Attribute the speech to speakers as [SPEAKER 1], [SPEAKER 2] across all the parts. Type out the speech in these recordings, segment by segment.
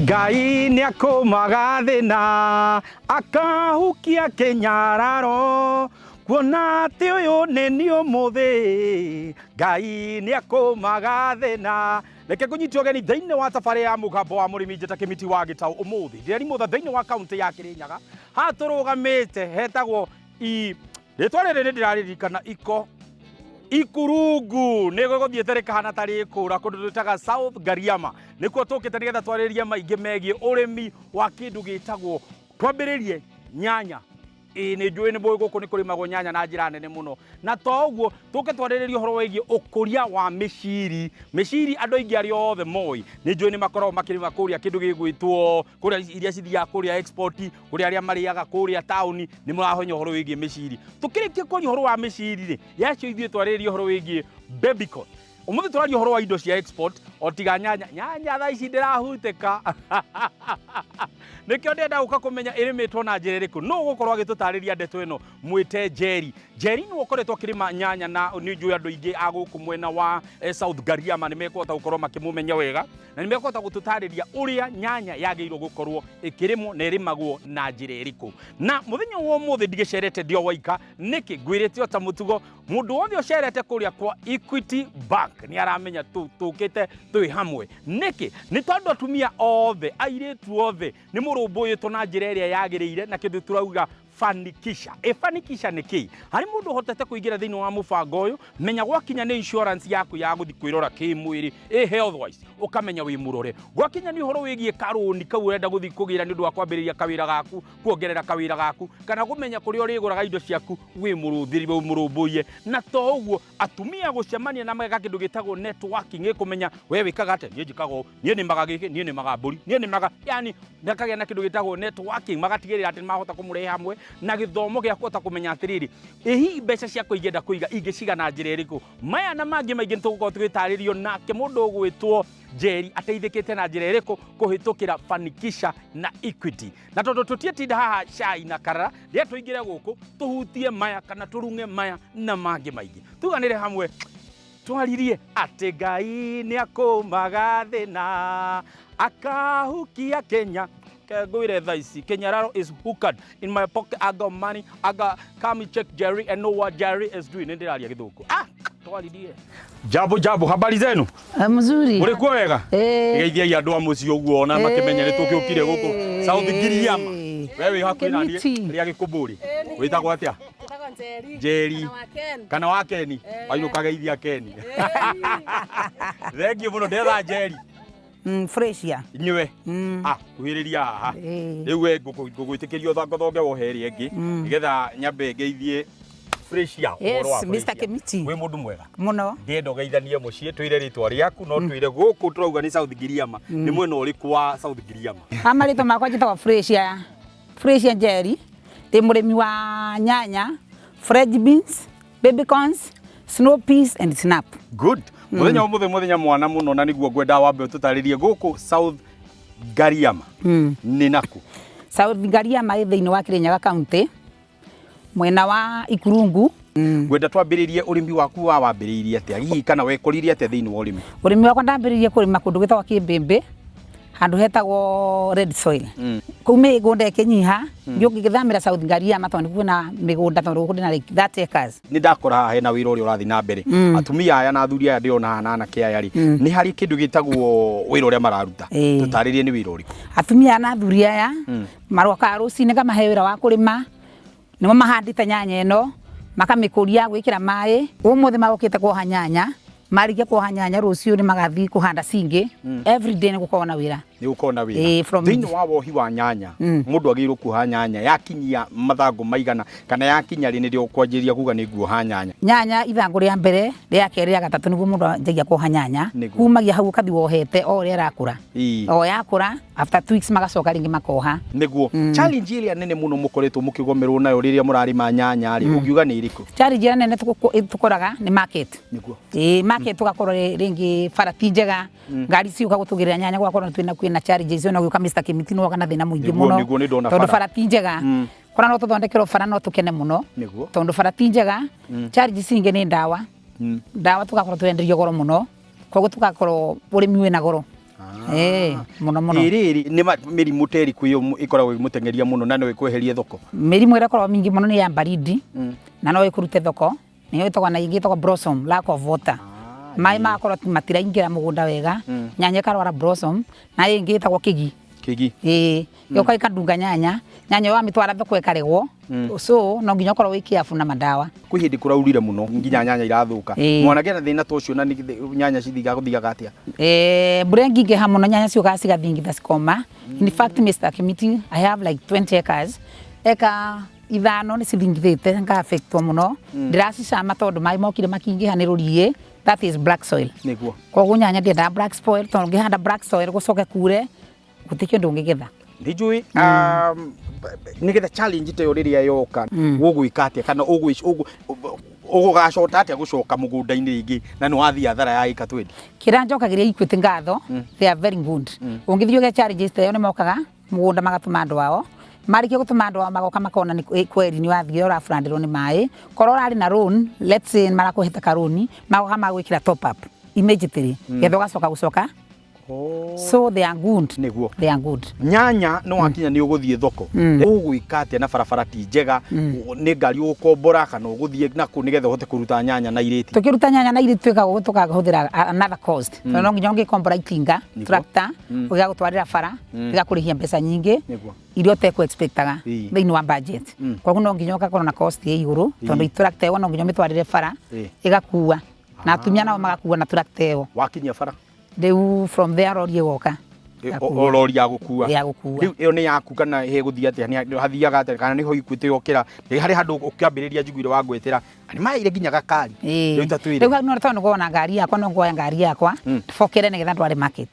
[SPEAKER 1] Ngai nĩakũmaga thĩna akahukia kĩnyararo kuona atĩ ũyũ nĩ niĩ ũmũthĩ Ngai nĩakũmaga thĩna. Reke kũnyitio ũgeni thĩinĩ wa thabarĩ ya mũgambo wa mũrĩmi njĩta Kĩmiti wa Gĩtaũ ũmũthĩ ndĩrĩ mũtha thĩinĩ wa kaunti ya Kĩrĩnyaga hatũrũgamĩte hetagwo rĩtwa rĩrĩ nĩndĩraririkana Ikurungu nĩguo gũthiĩte rĩkahana tarĩ kũra kũndũ twĩtaga South Gariama nĩkuo tũkĩte nĩgetha twarĩrĩrie maingĩ megiĩ ũrĩmi wa kĩndũ gĩtagwo twambĩrĩrie nyanya. Nĩ njũĩ nĩ mũĩ gũkũ nĩ kũrĩmagwo nyanya na njĩra nene mũno, na to ũguo tũke twarĩrĩrie ũhoro wĩgiĩ ũkũria wa mĩciri. Mĩciri andũ aingĩ arĩa othe moĩ nĩ njũĩ nĩ makoragwo makĩrĩma kũrĩa kĩndũ gĩgwĩtwo kũrĩa iria cithiaga kũrĩa export, kũrĩa arĩa marĩaga kũrĩa taũni nĩ mũrahonya ũhoro wĩgiĩ mĩciri. Tũkĩrĩkia kũria ũhoro wa mĩciri rĩ, yacio ithuĩ twarĩrĩrie ũhoro wĩgiĩ baby corn. Ũmũthĩ tũraria ũhoro wa indo cia export o tiga nyanya thaa ici ndĩrahutĩka nĩkĩo ndĩrenda gũka kũmenya ĩrĩmĩtwo na njĩra ĩrĩkũ. No gũkorwo agĩtũtarĩria ndeto ĩno mwĩte Njeri. Njeri nĩ ũkoretwo akĩrĩma nyanya na nĩ njũĩ andũ aingĩ a gũkũ mwena wa South Gariama nĩ mekũhota gũkorwo makĩmũmenya wega na nĩ mekũhota gũtũtarĩria ũrĩa nyanya yagĩrĩirwo gũkorwo ĩkĩrĩmwo na ĩrĩmagwo na njĩra ĩrĩkũ. Na mũthenya wa ũmũthĩ ndigĩcerete ndĩ o waika, nĩkĩ ngwĩrĩte o ta mũtugo mũndũ wothe ũcerete kũrĩa kwa Equity Bank nĩ aramenya tũkĩte twĩ hamwe. Nĩkĩ nĩ tondũ atumia othe airĩtu othe nĩ mũrũmbũyĩtwo na njĩra ĩrĩa yagĩrĩire na kĩndũ turauga fanikisha. Fanikisha nĩ kĩĩ? Harĩ mũndũ ũhotete kũingĩra thĩinĩ wa mũbango ũyũ, menya gwakinya nĩ insurance yaku ya gũthiĩ kwĩrora kĩmwĩrĩ health wise ũkamenya wĩ mũrore. Gwakinya nĩ ũhoro wĩgiĩ karũni kau ũrenda gũthiĩ kũgĩra nĩ ũndũ wa kwambĩrĩria kawĩra gaku, kuongerera kawĩra gaku, kana kũmenya kũrĩa ũrĩgũraga indo ciaku wĩ mũrũmbũiye. Na to ũguo atumia gũcemania na mageka kĩndũ gĩtagwo networking, kũmenya we wĩkaga atĩa, niĩ njĩkaga ũũ, niĩ nĩmaga gĩkĩ, niĩ nĩmaga mbũri, niĩ nĩmaga, yani makagĩa na kĩndũ gĩtagwo networking, magatigĩrĩra atĩ mahota kũmũrehe hamwe na gĩthomo gĩa kũhota kũmenya atĩrĩrĩ hihi mbeca ciakwa ingĩenda kũiga ingĩciga na njĩra ĩrĩkũ. Maya na mangĩ maingĩ nĩtũgũkorwo tũgĩtarĩrio nake mũndũ ũgwĩtwo Njeri ateithĩkĩte na njĩra ĩrĩkũ kũhĩtũkĩra Fanikisha na Equity. Na tondũ tũtietinda haha cai na karara rĩrĩa tũingĩre gũkũ tũhutie maya kana tũrunge maya na mangĩ maingĩ, tuganĩre hamwe twaririe atĩ Ngai nĩakũmaga thĩna akahukia Kenya. Ngwĩre thaa ici Kenyararo is hooked in my pocket. I got money. I got come check Jerry and know what Jerry is doing. Nĩndĩraria gĩthũngũ. Twaririe. Jambo, habari zenu?
[SPEAKER 2] Mzuri.
[SPEAKER 1] Mũrĩkuo wega? Geithiai andũ a mũciĩ ũguo ona makĩmenya nĩ tũkĩũkire gũkũ South Giriama. Wewe hakuhĩ na niĩ rĩa Gĩkũmbũri. Wĩtagwo atĩa? Njeri. Kana wa Keni. Wainũka geithia Keni. Thengiũ mũno ndetha Njeri.
[SPEAKER 2] Freshia.
[SPEAKER 1] Nyue. Kuhĩrĩria haha. Rĩu we ngũgwĩtĩkĩrio thonge wohere ĩngĩ nĩgetha nyambe ngeithie Freshia.
[SPEAKER 2] Yes, Mr. Kemiti.
[SPEAKER 1] Wĩ mũndũ mwega
[SPEAKER 2] Mũno.
[SPEAKER 1] Ngĩenda ũgeithanie mũciĩ twĩre rĩtwa rĩaku no twĩre gũkũ tũrauga nĩ South Giriama. Nĩ mwena ũrĩkũ wa South Giriama?
[SPEAKER 2] Marĩtwa makwa njĩtagwo Freshia Njeri. Ndĩ mũrĩmi wa nyanya, French beans, baby corns, snow peas and snap.
[SPEAKER 1] Good. Mũthenya mwana mũno na nĩguo ngwenda wambe ũtũtarĩrie gũkũ South Gariama nĩ naku.
[SPEAKER 2] South Gariama ĩ thĩinĩ wa Kĩrĩnyaga county mwena wa Ikurungu.
[SPEAKER 1] Ngwenda twambĩrĩrie ũrĩmi waku wambĩrĩirie atĩa, hihi kana wekũririe atĩa thĩinĩ wa ũrĩmi?
[SPEAKER 2] Ũrĩmi wakwa ndambĩrĩirie kũrĩma kũndũ gwĩtagwo Kĩmbĩmbĩ handũ hetagwo red soil. Kũu mĩgũnda ĩkĩnyiha ngĩgĩthamĩra South Gariama tondũ kwĩna mĩgũnda tondũ kũrĩ na like 30 acres.
[SPEAKER 1] Nĩ ndakora haha hena wĩra ũrĩa ũrathiĩ na mbere. Atumia aya na athuri aya ndĩrona haha na anake aya rĩ, nĩ harĩ kĩndũ gĩtagwo wĩra ũrĩa mararuta. Tũtarĩrie nĩ wĩra ũrĩkũ?
[SPEAKER 2] Atumia na athuri aya marokaga rũcinĩ ngamahe wĩra wa kũrĩma, nĩmo mahandĩte nyanya ĩno makamĩkũria gwĩkĩra maĩ. Ũmũthĩ magũkĩte kwoha nyanya, marĩkia kwoha nyanya rũciũ nĩ magathiĩ kũhanda cingĩ. Every day nĩ gũkorwo na wĩra.
[SPEAKER 1] Nĩ gũkorwo na wĩra. Thĩinĩ wa wohi wa nyanya mũndũ agĩrĩirwo kuoha nyanya yakinyia mathangũ maigana kana yakinya rĩ nĩrĩo kwanjĩria kuga nĩ nguoha nyanya? Nyanya
[SPEAKER 2] ithangũ rĩa mbere, rĩa kerĩ, rĩa gatatũ nĩguo mũndũ anjagia kwoha nyanya. Kumagia hau ũkathi wohete o ũrĩa ĩrakũra. O yakũra after 2 weeks magacoka rĩngĩ makoha.
[SPEAKER 1] Nĩguo. Challenge ĩrĩa nene mũno mũkoretwo mũkĩgomerwo nayo rĩrĩa mũrarĩma nyanya rĩ, ũngiuga nĩ ĩrĩkũ?
[SPEAKER 2] Challenge ĩrĩa nene tũkoraga nĩ market.
[SPEAKER 1] Nĩguo.
[SPEAKER 2] Market tugakorwo rĩngĩ farati njega, ngari ciũka gũtũgĩrĩra nyanya gwakorwo kwĩna challenges no gũka Mr. Kemiti no kana thĩna mũingĩ mũno tondũ farati njega. Kora no tũthondekerwo bara no tũkene mũno tondũ farati njega. Challenges ingĩ nĩ ndawa tugakorwo twenderio goro mũno, koguo tugakorwo ũrĩmi wĩna goro. muno muno
[SPEAKER 1] riri ni mirimu teri kuyo ikoragwo imutengeria muno na no ikweherie thoko
[SPEAKER 2] mirimu ira korwo mingi muno ni ya baridi na no ikurute thoko ni itogwa na ingi itogwa blossom lack of water mai makorwo matiraingira mugunda wega nyanya karwara blossom na ingi itogwa kigi yoka ikadunga nyanya wa mitwara thoko ikaregwo so no nginya korwo wikiafu na madawa
[SPEAKER 1] kwi hindi kuraurire muno nginya nyanya irathuka mwana gena thina tocio na nyanya cithiga guthiaga atia
[SPEAKER 2] mbura nginge ha muno nyanya cio gacigathingitha cikoma in fact Mr. Kimiti I have like 20 acres ithano ni cithingithite nga affectwo muno ndiracicama tondu mai mokire makingiha ni rurie that is black soil
[SPEAKER 1] niguo
[SPEAKER 2] koguo nyanya ndienda black soil tondu ngihanda black soil gucoke kure gutikio ndungigetha
[SPEAKER 1] ndijui nigetha challenge te riria yoka gugwika atia kana ugugacota atia gucoka mugunda-ini ringi na ni wathia athara ya ika 20
[SPEAKER 2] kira njokagiria Equity ngatho they are very good ungithio ge challenges te yo ni mokaga mugunda magatuma andu wao marike gutuma andu magoka makona ni kweri ni wathio urafrandirwo ni mai korwo ari na loan let's say marakuhita karoni magoka magwikira top up immediately getho gacoka gucoka so they are good
[SPEAKER 1] niguo
[SPEAKER 2] they are good
[SPEAKER 1] nyanya no wakinya ni uguthie thoko ugwika atia na barabara ti njega ni ngari ukombora kana uguthie naku nigetha uhote kuruta nyanya na ireti
[SPEAKER 2] tukiruta nyanya na ireti tukaga huthira another cost no nginya ngikombora itinga tractor uga gutwarira bara iga kurihia mbeca nyingi irio te ku expectaga thiini wa budget koguo no nginya ukakorwo na cost ya iguru tondu tractor yo no nginya mitwarire bara igakua na atumia nao magakua na tractor yo
[SPEAKER 1] wakinya bara
[SPEAKER 2] Deu from there rori goka
[SPEAKER 1] rori ya gukua riu iyo ni yaku kana he guthia atia ni hathiaga atia kana ni ho Equity yokira ni hari handu ukiambiriria njiguire wa gwetera ani maire nginya gakari
[SPEAKER 2] riu tatuire riu no tondu gona ngari yakwa no ngoya ngari yakwa fokere nigetha ndware market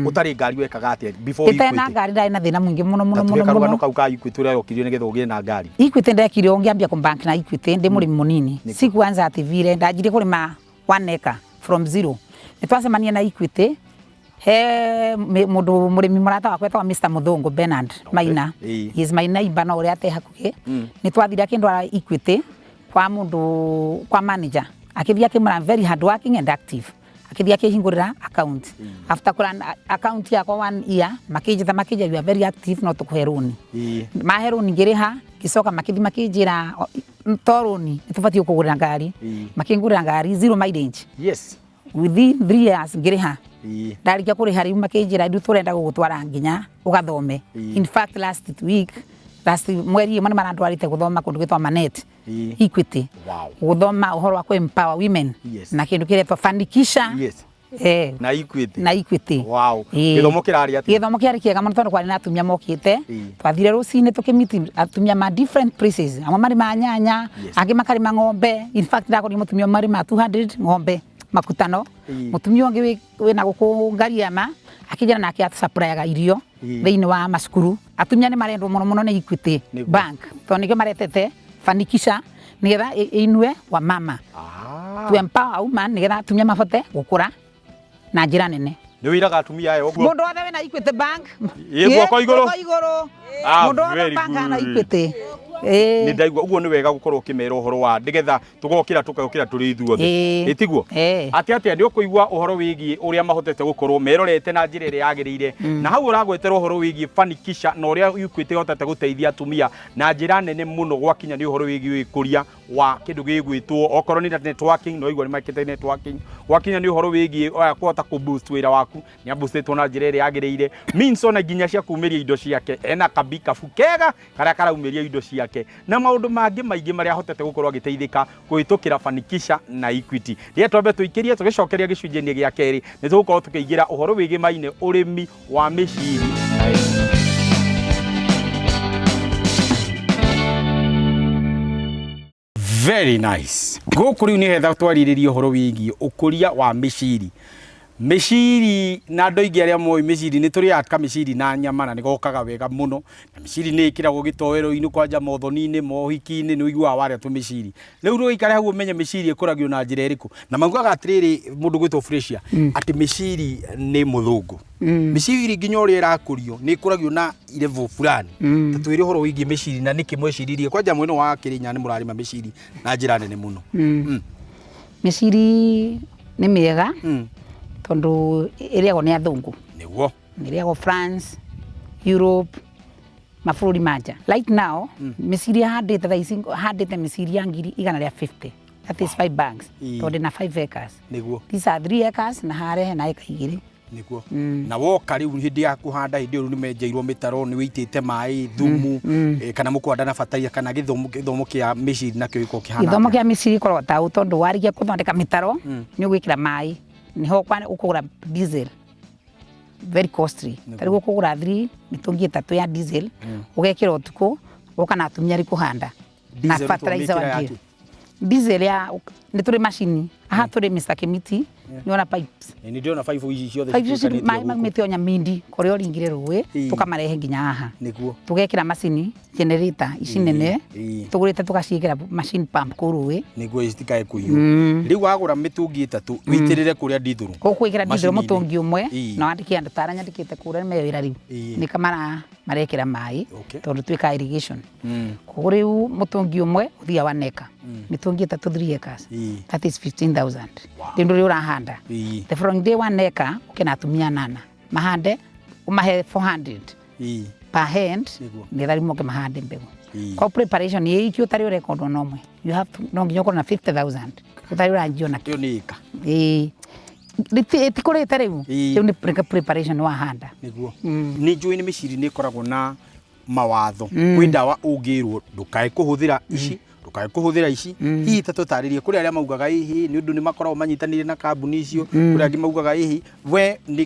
[SPEAKER 2] utari ngari wekaga atia before Equity itena ngari ndai na thina mwingi muno
[SPEAKER 1] karugano kau ka Equity uri yokirio nigetha ugire na ngari
[SPEAKER 2] Equity ndekire ungiambia kumbank na Equity ndi murimi munini sikuanza ativire ndajire kurima 1 acre from zero nitwacemania na Equity he mundu murimi murata wakwa etwa Mr. Muthungu Bernard Maina he is my neighbor no uri ate hakuhi nitwathira kindwara Equity kwa mundu kwa manager akithia kimura very hard working and active akithia kihingurira account after kura account yakwa 1 year makija you are very active no tukuheruni maheruni ngiriha kisoka makijira toruni nitubatie kugurira ngari makingurira ngari zero mileage
[SPEAKER 1] yes
[SPEAKER 2] within 3 years ngiriha ndarikia kuriha riu makinjira ndu turenda gugutwara nginya ugathome in fact last mweri imwe marandwarite guthoma kundu gitwa Manet Equity guthoma uhoro wa empower women na kindu kiretwa Fanikisha
[SPEAKER 1] na
[SPEAKER 2] Equity
[SPEAKER 1] githomo kirari atia
[SPEAKER 2] githomo kiari kiega muno tondu kwari na atumia mokite twathire rucini tukimiti atumia ma different places amwe mari ma nyanya angi makari ma ng'ombe in fact ndakori mutumia mari ma 200 ng'ombe makutano mutumia wangi wina guku ngariama akijana nake atsupply irio thiini wa masukuru atumia ni marendwo muno ni Equity Bank tondu nikio maretete Fanikisha nigetha inue wa mama to empower women nigetha atumia mabote gukura na njira nene
[SPEAKER 1] ni wiraga atumia ayo guo
[SPEAKER 2] mundu wothe wina Equity Bank
[SPEAKER 1] guoko iguru
[SPEAKER 2] mundu wothe bank na Equity
[SPEAKER 1] ni ndaigua uguo ni wega gukorwo kimera uhoro wa ndigetha tugokira tukayokira turi ithuothe itiguo atia ndi ukuigua uhoro wigie uria mahotete gukorwo merorete na njira ria yagirire na hau uragwetera uhoro wigie Fanikisha na uria Equity hotete guteithia atumia na njira nene muno gwakinya ni uhoro wigie kuria wa kindu gigwitwo okorwo ni networking no igwa ni market networking gwakinya ni uhoro wigie kuhota ku boost wira waku ni aboostitwo na njira ria yagirire means ona nginya cia kumiria indo ciake ena kabika fukega karia karaumiria indo ciake na maundu mangi maingi maria hotete gukorwo agiteithika kuhitukira Fanikisha na Equity ria twambe tuikirie tugicokeria gicunjini gia keri ni tugukorwo tukiigira uhoro wigi maine urimi wa miciri very nice guku riu ni hetha twariririe uhoro wigi ukuria wa miciri na andu aingi aria moi miciri ni turi aka miciri na nyama na nigokaga wega muno na miciri ni ikiragwo gitowero-ini kwanja mothoni-ini mohiki-ini ni uigua waria tu miciri riu ru ikare hau umenye miciri ikuragio na njira iriku na maguaga atiriri mundu gwitwo Freshia ati miciri ni muthungu miciri nginya uria irakurio ni ikuragio na level fulani tatwire horo wigi miciri na niki mweciririe kwanja mweno wa Kirinya ni murarima miciri na njira nene muno
[SPEAKER 2] miciri ni miega tondu iriagwo ni athungu
[SPEAKER 1] niguo
[SPEAKER 2] iriagwo France, Europe, mabũrũri manja. Right now mĩciri handĩte thaa ici handĩte mĩciri ya ngiri 150. That is 5 bags. Tondu na 5 acres.
[SPEAKER 1] Niguo.
[SPEAKER 2] These are 3 acres na harehe na eka 2.
[SPEAKER 1] Niguo. Na woka riu hindi ya kuhanda hindi ru nimenjeirwo mitaro ni witite mai thumu kana mukwanda na bataria kana githomo kia mĩciri na kio iko kihana.
[SPEAKER 2] Githomo kia mĩciri korwo ta tondu warigia kuthondeka mitaro ni ugwikira mai niho kwa ukugura diesel very costly. Tari ukugura 3 mitungi 3 ya diesel ugekira utuku ukana atumia ri kuhanda na fertilizer wa diesel ya ni turi machine aha turi Mr. Kimiti ni ona pipes
[SPEAKER 1] ni ndio na 5 ici ciothe
[SPEAKER 2] 5 ici mai magmete onya mindi kore oringire ruwe tukamarehe nginya haha
[SPEAKER 1] niguo
[SPEAKER 2] tugekira machine generator ici nene tugurite tukacikira machine pump kuruwe
[SPEAKER 1] niguo istikae kuiyo riu wagura mitungi 3 witirire kuria dithuru
[SPEAKER 2] kukwikira dithuru mutungi umwe na wandiki andu taranya ndikite kuria mewira riu ni kamara marekira mai tondu twika irrigation kuguriu mutungi umwe uthia wa neka mitungi 3 acres that is 15,000 ndio uri urahanda the following day 1 acre ukena atumia 8 mahande umahe 400 per hand ni thari moke mahande mbegu kwa preparation ye ikio tari ure kondo nomwe you have to no nginya na 50,000 utari uranjio na
[SPEAKER 1] kio ni ika
[SPEAKER 2] tikurite riu riu ni preparation wa handa
[SPEAKER 1] niguo ni njui ni mĩciri ni koragwo na mawatho kwi ndawa ungirwo ndukae kuhuthira ici ndukae kuhuthira ici hihi tatutaririe kuri aria maugaga hihi ni undu ni makoragwo manyitanire na kambuni icio kuri angi maugaga hihi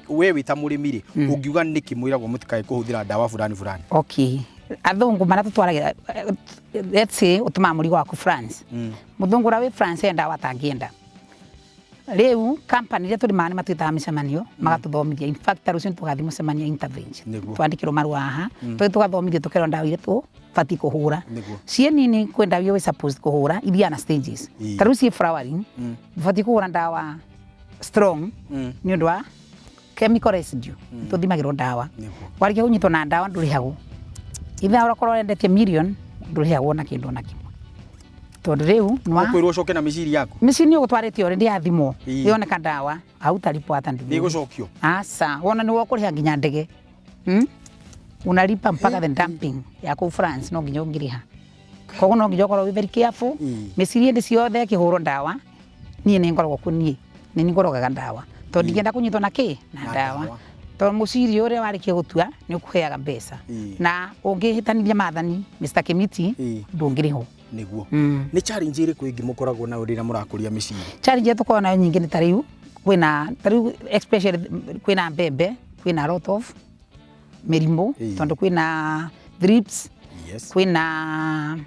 [SPEAKER 1] we wita murimi ri ungiuga niki mwiragwo mutikae kuhuthira ndawa fulani
[SPEAKER 2] okay athungu mara tutwaragira let's say utuma muri waku France muthungu rawe France enda watangienda riu company ria turi mani matwita micemanio magatuthomithia in fact rucio tugathi mucemanio intervention twandikirwo marua haha tugathomithio tukero ndawa ile tu fati kuhura cienini kwenda we supposed kuhura ithia na stages taruci flowering fati kuhura ndawa strong ni undu wa chemical residue tuthimagirwo ndawa warikia kunyitwo na ndawa ndurihagwo itha urakorwo endetie million ndurihagwo na kindu na kimwe tondu riu nwa
[SPEAKER 1] kwirwo ucoke na mĩciri yaku
[SPEAKER 2] mĩciri ni ugutwarite ore ndi athimo yoneka ndawa hautalipo hata ndu
[SPEAKER 1] ni gucokio
[SPEAKER 2] asa wona ni wokuriha nginya ndege unalipa mpaka the dumping ya ku France no nginya ngiriha koguo no nginya korwo very careful mĩciri ndi ciothe kihuro ndawa nie ni ngoragwo kunie ni ngorogaga ndawa tondu ngienda kunyitwo na ki na ndawa tondu muciri ure warikia gutua ni ukuheaga mbeca na ungihitanithia mathani Mr. Kimiti ndungiriho
[SPEAKER 1] niguo ni challenge iri kuingi mukoragwo na urira murakuria mĩciri
[SPEAKER 2] challenge tukoragwo nayo nyingi ni tariu kwina especially kwina mbembe kwina lot of mirimu tondu kwina drips kwina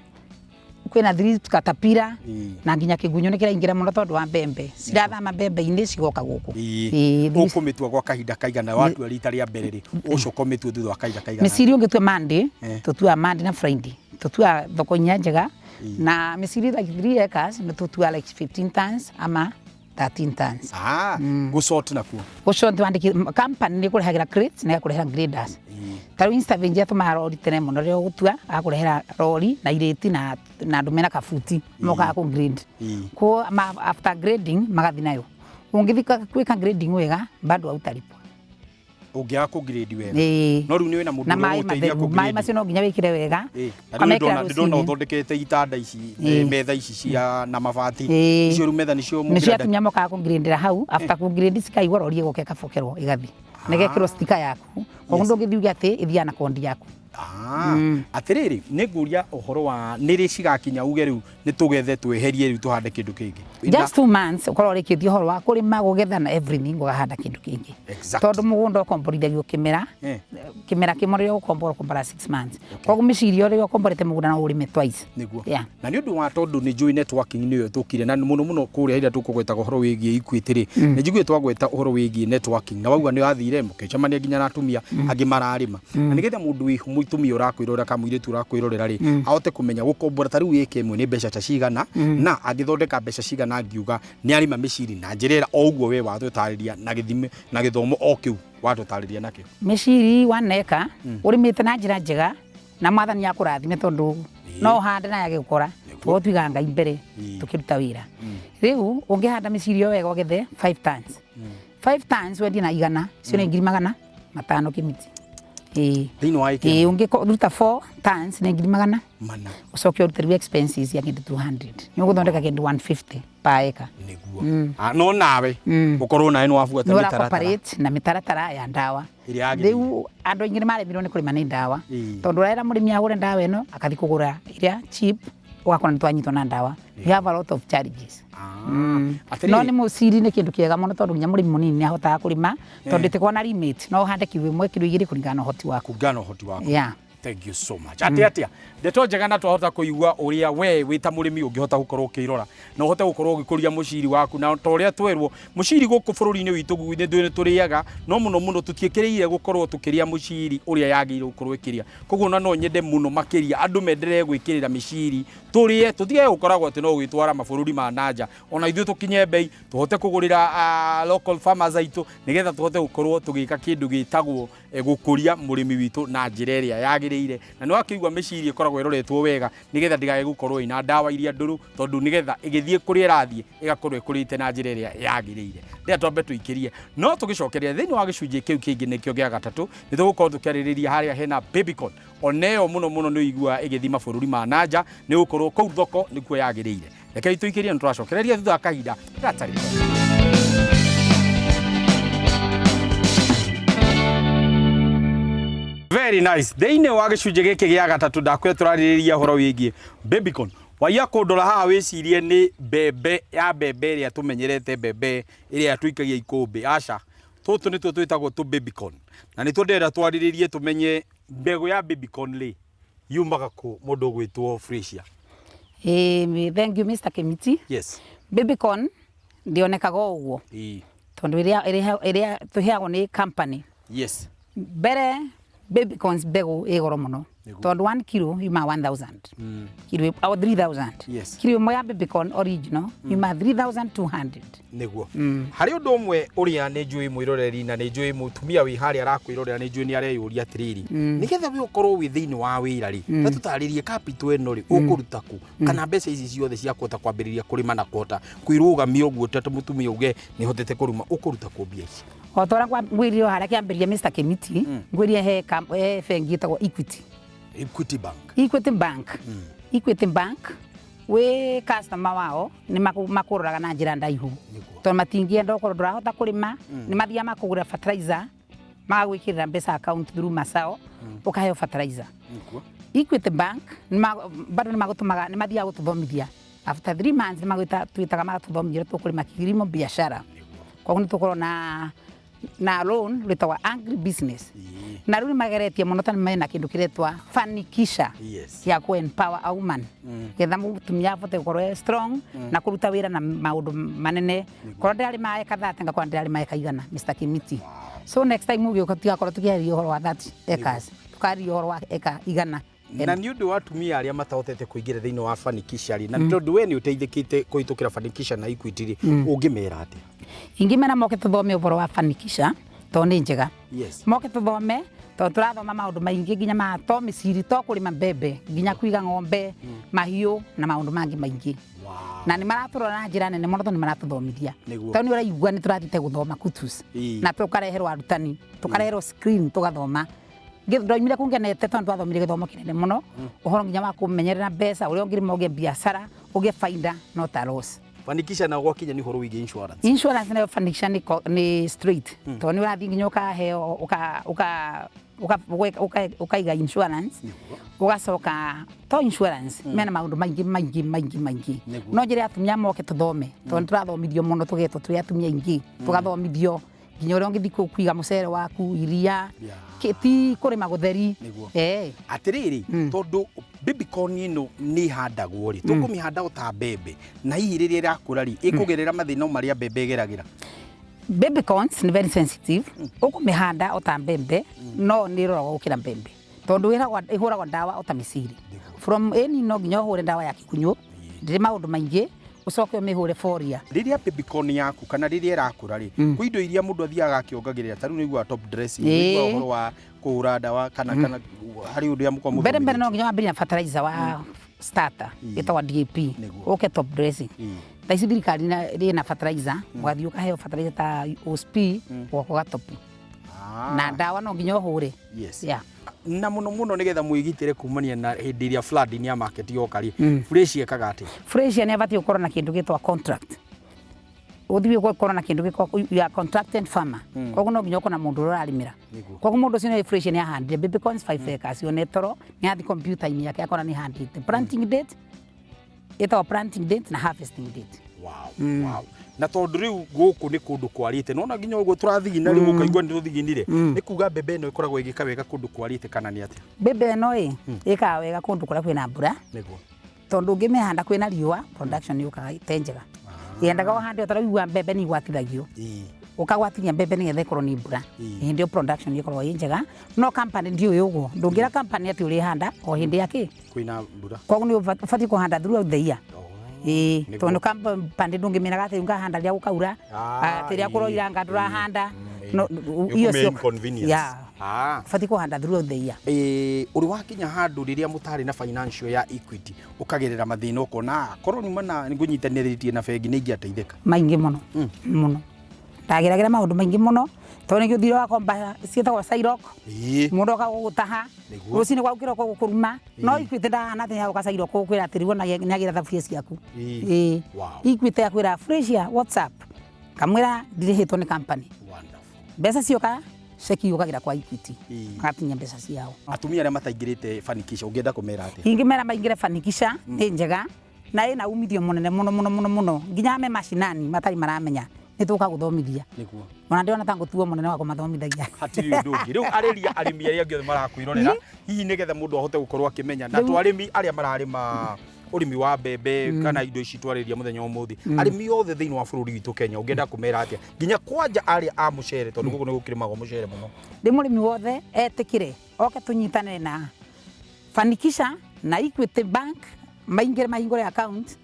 [SPEAKER 2] drips katapira na nginya kigunyo ni kiraingira muno tondu wa mbembe cirathama mbembe ini cigoka guku
[SPEAKER 1] ukumitua gwa kahinda kaigana watu rita ria mbere ri ucokomitue thutha wa kahinda kaigana
[SPEAKER 2] mĩciri ungitua Monday tutua Monday na Friday tutua thoko njega na mĩciri like 3 acres ni tutua like 15 tons ama 13 tons
[SPEAKER 1] gusort nakuo
[SPEAKER 2] gusort wandiki company ni kurehagira crates na kurehera graders taru instavenje atuma rori tene muno rio gutua akurehera rori na ireti na ndumena kafuti moka ku grade ko after grading magathi nayo ungithika kwika grading wega bado autalipwa
[SPEAKER 1] ungia ku grade wega no riu ni wina mundu
[SPEAKER 2] no guteithia ku grade mai macio no nginya wikire wega
[SPEAKER 1] ndona uthondekete itanda ici metha ici cia na mabati icio riu metha nicio
[SPEAKER 2] mugira atumia moka ku grade hau after ku grade cikaigwa rori igoke kabokerwo igathi negekirwo sticker yaku koguo ndungithiuga ati ithia na kondi yaku
[SPEAKER 1] atiriri ni nguria uhoro wa niri cigakinya uge riu ni tugethe tweherie riu tuhande kindu kingi
[SPEAKER 2] just 2 months ukorwo rikithio horo wa kurima gugetha na everything gugahanda kindu kingi tondu mugunda ukomborithagio kimera kimwe rio ukombora 6 months koguo mĩciri ore ukomborete mugunda na urime twice
[SPEAKER 1] niguo na ni undu wa tondu ni njui networking niyo tukire na muno kuria ira tukugweta uhoro wigie Equity ni njiguä twagweta uhoro wigie networking na wauga ni athire mukicemania nginya na atumia angi mararima na nigetha mundu wi mutumia urakwirora kamwire tu urakwirorera ri ahote kumenya gukombora tariu yeke imwe ni mbeca ta cigana na agithondeka mbeca cigana ngiuga ni arima mĩciri na njirera o uguo we watutariria na githime na githomo o kiu watutariria nakio mĩciri 1 acre urimite na njira njega na mwathani yakurathime tondu no hande na yage gukora twiga ngai mbere tukiruta wira riu ungihanda mĩciri yo wega ugethe 5 tons
[SPEAKER 2] 5 tons wendi na igana cio nĩ 500 kimiti
[SPEAKER 1] thĩinĩ wa ĩka
[SPEAKER 2] ũngĩruta 4 tons nĩ 400
[SPEAKER 1] mana
[SPEAKER 2] ucoke ũrute expenses ya kĩndũ 200 nĩ ũgũthondeka kĩndũ 150 per acre
[SPEAKER 1] nĩguo no nawe ũkorwo nawe nĩ wabuata mĩtaratara
[SPEAKER 2] na mĩtaratara ya ndawa rĩu andũ aingĩ nĩ maremirwo nĩ kũrĩma nĩ ndawa tondũ ũrera mũrĩmi agũre ndawa ĩno akathi kũgũra iria cheap ũgakora nĩ twanyitwo na ndawa we have a lot of challenges no nĩ mũciri nĩ kĩndũ kĩega mũno tondũ nginya mũrĩmi mũnini nĩ ahotaga kũrĩma tondũ ĩtĩkorwo na limit no ũhande kilo 1 kilo 2 kũringana na ũhoti waku
[SPEAKER 1] yeah. Thank you so much. Atia ndeto njega na twahota kuigua uria we wita murimi ungihota gukorwo ukirora na uhote gukorwo ugikuria muciri waku na to uria twerwo muciri guku bururi-ini witu gwithu turiaga no muno tutiekereire gukorwo tukiria muciri uria yagire gukorwo ikiria koguo no nyende muno makiria andu menderere gwikirira miciri turie tutige gukoragwo ati no gwitwara mabururi ma nanja ona ithu tukinye bei tuhote kugurira local farmers aitu nigetha tuhote gukorwo tugika kindu gitagwo gukuria murimi witu na njira iria yagire na no akigwa miciri ikoragwo iroretwo wega nigetha ndigaye gukorwo ina ndawa iria nduru tondu nigetha igithie kuri irathie igakorwo ikurite na njira iria yagirire ndia twambe tuikirie no tugicokeria thiini wa gicunje kiu kingi nikio gia gatatu ni tugukorwo tukiaririria haria hena babycon oneo muno ni igua igithi mabururi ma nanja ni gukorwo kou thoko nikuo yagirire reke tuikirie ni turacokereria thutha kahinda gatari very nice thiini wa gicunje giki gia gatatu ndakwe turaririria horo wigie babycon waya kundora haha wicirie ni mbembe ya mbembe iria tumenyerete mbembe iria tuikagia ikumbi aca tutu ni twitagwo tu babycon na ni twendera twariririe tumenye mbegu ya babycon ri yumaga ku mundu gwitwo Frisia
[SPEAKER 2] thank you Mr. Kimiti
[SPEAKER 1] yes
[SPEAKER 2] babycon ndionekaga uguo tondu iria tuheagwo ni company
[SPEAKER 1] yes
[SPEAKER 2] bere babycons mbegu igoro muno tondu 1 kilo yuma 1000 kilo au 3000
[SPEAKER 1] yes
[SPEAKER 2] kilo moya babycon original yuma 3200
[SPEAKER 1] niguo hari undu umwe uria ni njui mwiroreri na ni njui mutumia wi hari arakwirorera ni njui ni areyuria atiriri nigetha we ukorwo wi thiini wa wira ri na tutaririe capital eno ri ukuruta ku kana mbeca ici ciothe cia kuhota kwambiriria kurima na kuhota kwirugamia uguo tete mutumia uge ni hotete kuruma ukuruta ku mbia ici
[SPEAKER 2] otora kwa ngwirio haria kiambiria Mr. Kimiti ngwirie he bengi tagwo Equity Bank we customer wao ni makuroraga na njira ndaihu tondu matingienda ukorwo ndurahota kurima ni mathia makugura fertilizer magagwikirira mbeca account through Masao ukaheo fertilizer Equity Bank bado ni magutumaga ni mathia gututhomithia after 3 months ni magwita twitaga magatuthomithia tukurima kilimo biashara kwa hiyo tukorwo na loan witwa agri business na ruri mageretie muno tani mena kindu kiretwa fanikisha ya ku empower a woman getha mutumia avote gukorwo strong na kuruta wira na maundu manene korwo ndari mae kathate ngakora ndari mae kaigana Mr. Kimiti so next time mugioka tigakorwo tukiaria uhoro wa 30 acres tukaria uhoro wa eka igana
[SPEAKER 1] na ni undu wa atumia aria matahotete kuingira thiini wa fanikisha ri na tondu we ni uteithikite kuhitukira fanikisha na Equity ri ungimera atia
[SPEAKER 2] ingimena moke tuthome uhoro wa fanikisha to ni njega
[SPEAKER 1] yes
[SPEAKER 2] moke tuthome to turathoma maundu maingi nginya ma to miciri to kurima mbembe nginya kuiga ng'ombe mahiu na maundu mangi maingi na ni maraturora na njira nene muno to ni maratuthomithia to ni uraigua ni turathite guthoma kutus na tukareherwo arutani tukareherwo screen tugathoma ndoimire kungenete tondu twathomire githomo kinene muno uhoro nginya wa kumenyerera mbeca uria ungirima ugie biashara ugie faida no ta loss
[SPEAKER 1] fanikisha na gwakinya ni horo wige insurance
[SPEAKER 2] na fanikisha ni straight to ni urathi nginya ukaheo ukaiga insurance ugacoka to insurance mena maundu maingi no njira atumia moke tuthome to ni turathomithio muno tugetwo turi atumia ingi tugathomithio nginya uria ungithi kuiga mucere waku iria kiti kurima gutheri
[SPEAKER 1] atiriri tondu babycon ino ni handagwo ri tukumihanda uta mbembe na hihi riria irakura ri ikugerera mathina maria mbembe igeragira
[SPEAKER 2] babycons ni very sensitive ukumihanda uta mbembe no ni roragwo gukira mbembe tondu ihuragwo ndawa uta miciri from any no nginya hure ndawa ya kikunyu ndiri maundu maingi ucoke umihure foria
[SPEAKER 1] riria babycon yaku kana riria irakura ri kuindo iria mundu athiaga akiongagirira taru nigua top dressing nigua uhoro wa kuhura ndawa kana hari undu ya mukwa
[SPEAKER 2] mbere no nginya wambiria fertilizer wa starter ĩtagwa DAP ũke top dressing thaa ici thirikari ĩna fertilizer ũgathiĩ ũkaheo fertilizer ta OSP ũgoka ũgatopu na ndawa no nginya ũhũre.
[SPEAKER 1] Na muno nigetha mwigitire kumania na hindi iria flood ni ya market yokari fresh ekaga ati
[SPEAKER 2] fresh ni abati ukorwo na kindu gitwa contract uthibie gukorwo na kindu gitwa ya contracted farmer koguo no nginya ukorwo na mundu urarimira koguo mundu ucio ni fresh ni ahandire baby corns 5 acres yo netoro ni athi computer ini yake akora ni handite planting date itawa planting date na harvesting date.
[SPEAKER 1] Wow. Na tondu riu guku ni kundu kwarite nona nginya uguo turathigina riu ukaigua ni ruthiginire ni kuga mbembe ino ikoragwo igika wega kundu kwarite kana ni atia?
[SPEAKER 2] Mbembe ino ikaga wega kundu kuria kwina mbura
[SPEAKER 1] niguo
[SPEAKER 2] tondu ngimihanda kwina riua production yukaga itenjega yendaga wahande utaraigua mbembe ni gwatithagio ukagwatiria mbembe nigetha ikorwo ni mbura ndio production ikorwo injega no company ndio yugo ndungira company ati uri handa o hindi yake
[SPEAKER 1] kwina mbura
[SPEAKER 2] koguo ni ubati kuhanda throughout the year. Tondu kampande ndungimira gati ngahanda ria gukaura atiria kuroira ngadura handa
[SPEAKER 1] iyo sio inconvenience
[SPEAKER 2] fati kuhanda throughout the year.
[SPEAKER 1] Uri wakinya handu riria mutari na financial ya Equity ukagerera mathina ukona korwo ni mana ngunyitaniritie na bengi ni ingiateithika
[SPEAKER 2] maingi muno muno ndageragira maundu maingi muno tondu ngi thiro akomba cietagwa Sairok mundu akagutaha rucini kwa ukira kwa gukuruma no Equity ndahana te uka Sairok ukwira atiriwo na nyagira thaburia ciaku Equity akwira fresh ya WhatsApp kamwira ndirihitwo ni company mbeca cioka ceki yukagira kwa Equity ngatinya mbeca ciao.
[SPEAKER 1] Atumia aria mataingirite Fanikisha ungienda kumera ati?
[SPEAKER 2] Ingimera maingire Fanikisha ni njega na ina umithio munene muno nginya me mashinani matari maramenya nituka guthomithia niguo ona ndiona tangu tuo munene wa kumathomithagia
[SPEAKER 1] hatiri ndungi riu ariria arimi aria ngiothe marakwirorera hihi nigetha mundu ahote gukorwo akimenya na twarimi aria mararima urimi wa mbembe kana indo ici twariria muthenya umuthi arimi othe thiini wa bururi witu Kenya ungienda kumera atia nginya kwanja aria a mucere tondu guku ni gukirimago mucere muno
[SPEAKER 2] ndi murimi wothe etikire oke tunyitane na Fanikisha na Equity Bank maingire mahingore account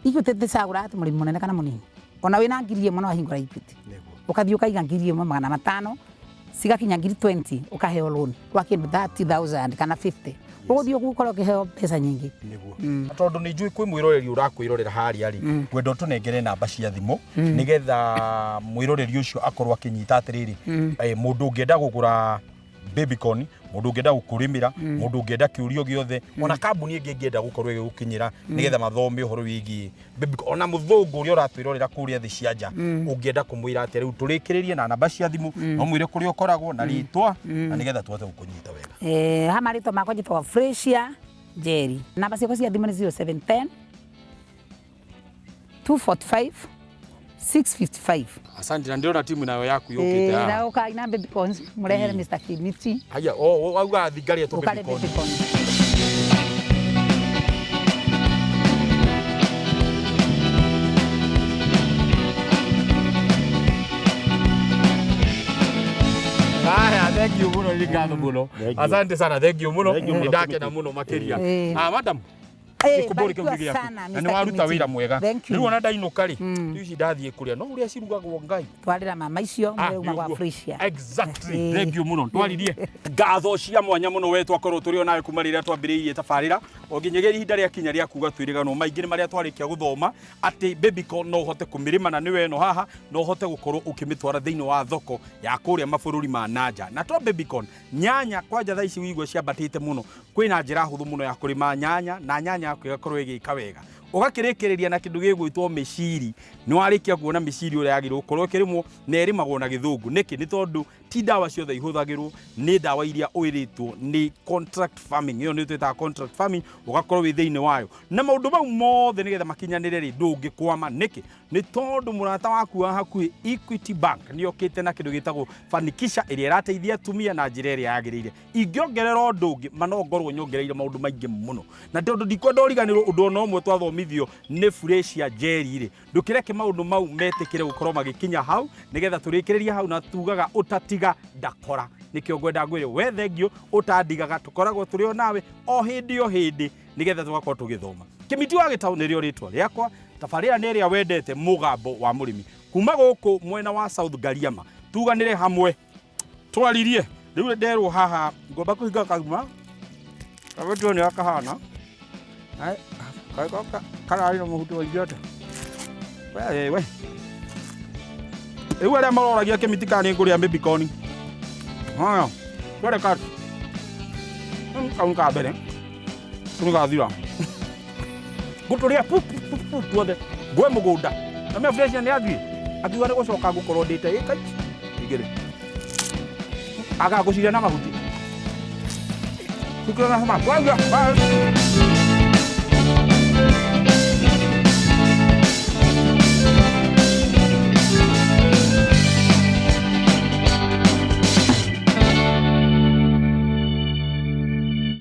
[SPEAKER 2] Equity tisagura ati murimi munene kana munini ona wina ngiri ĩmwe no ahingura Equity ukathii ukaiga ngiri ĩmwe 500 cigakinya ngiri 20 ukaheo loan kwa kindu 30,000 kana 50 uguthii ugukorwo ukiheo pesa nyingi
[SPEAKER 1] niguo tondu ni njui kwi mwiroreri urakwirorera haria ri ngwenda tunengere namba cia thimu nigetha mwiroreri ucio akorwo akinyita atiriri mundu ungienda kugura baby corn mundu ungienda gukurimira mundu ungienda kiurio giothe ona kambuni ingi ngienda gukorwo igukinyira nigetha mathome uhoro wigi baby ona muthungu uria uratwirorera kuria thi cia nja ungienda kumwira ati riu turikiririe na namba cia thimu no mwire kuria ukoragwo na ritwa na nigetha tuhote gukunyita wega
[SPEAKER 2] hama ritwa makwa njitwa Freshia Jerry namba ciakwa cia thimu ni 0710 245 655.
[SPEAKER 1] Asante na ndiona timu nayo yaku yokite ha.
[SPEAKER 2] Na ukaina baby corns murehere Mr. Kimiti.
[SPEAKER 1] Haya auga thigari to baby corns. Thank you muno Ricardo muno. Asante sana, thank you muno. Ndake na muno makiria. Madam kubori kumbigia na ni waruta wira mwega riu ona ndainuka ri ici ndathie kuria no uria cirugagwo ngai
[SPEAKER 2] twarira mama icio mwe gwa Freshia
[SPEAKER 1] exactly thank you muno twaririe ngatho cia mwanya muno we twakorwo turi onawe kuma riria twambiriirie tabarira o nginyegeri ihinda ria kinya ria kuga twirigano maingi ni maria twarikia guthoma ati baby corn no uhote kumirima na niwe no haha no uhote gukorwo ukimitwara thiini wa thoko ya kuria mabururi ma nanja na to baby corn nyanya kwanja thaa ici wigwa ciambatite muno kwina njira huthu muno ya kurima nyanya na nyanya yakorwo igika wega ugakirikiriria na kindu gigwitwo miciri ni warikia kuona miciri uria yagirwo korwo kirimwo na erimagwo na githungu niki ni tondu ti dawa ciothe ihuthagirwo ni dawa iria uiritwo ni contract farming iyo ni twita contract farming ugakorwo wi thiini wayo na maundu mau mothe nigetha makinyanire ri ndungikwama niki ni tondu murata waku wa hakuhi Equity Bank ni okite na kindu gitagwo Fanikisha iria irateithia tumia na njira iria yagirire ingiongerera undu ungi manongorwo nyongereire maundu maingi muno na tondu ndikwenda uriganirwo undu no umwe twathomithio ni Freshia Jerry ri ndukireke maundu mau metikire gukorwo magikinya hau nigetha turikiriria hau na tugaga utatiga ndakora nikio ngwenda ngwire we thengio utandigaga tukoragwo turi onawe o hindi nigetha tugakorwo tugithoma Kimiti wa Gitau nirio ritwa riakwa tabarira ni ria wendete mugambo wa murimi kuma guku mwena wa South Gariama tuganire hamwe twaririe riu nderwo haha ngomba kuhinga kaguma abetu ni akahana kararä na må huti waingä ate we rä u arä a maroragia kä miti kana nä ngå rä a mä bikoni haya twende kati kau nä ka mbere nä gathira ngå tå rä a tuothe ngwe må gå nda na mä frecia nä athiä akiuga nä gå coka ngå korwo ndä te ä kai ingä rä agagå ciria na mahuti. Bye.